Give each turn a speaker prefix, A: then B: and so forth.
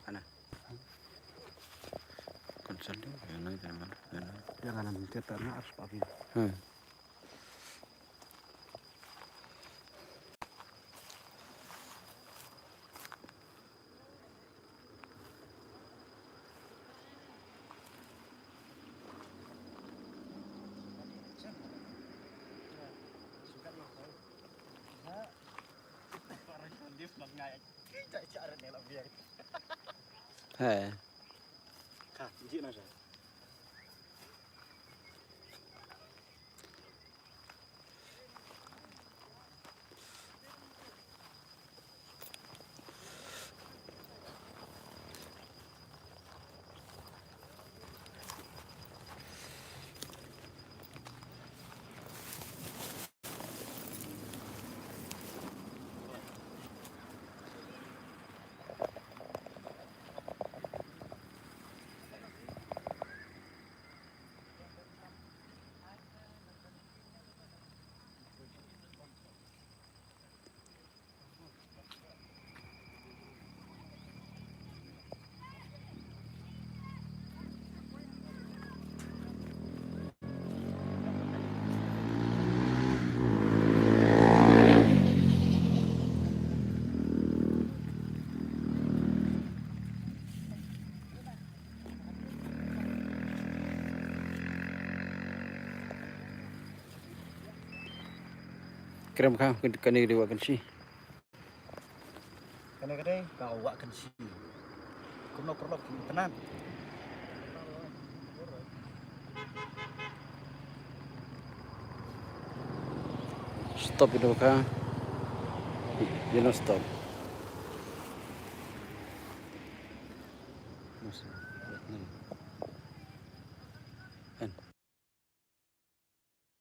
A: Ana. Konsol dia, yang lain mana?
B: Jangan nanti ternak harus pakai.
A: Hei.
B: Kak, biji nasa.
A: Kirim kah kani diwakan sih.
B: Kadang-kadang kau wakan si. Kuno perlu tenan.
A: Stop itu kah? You stop. Masih.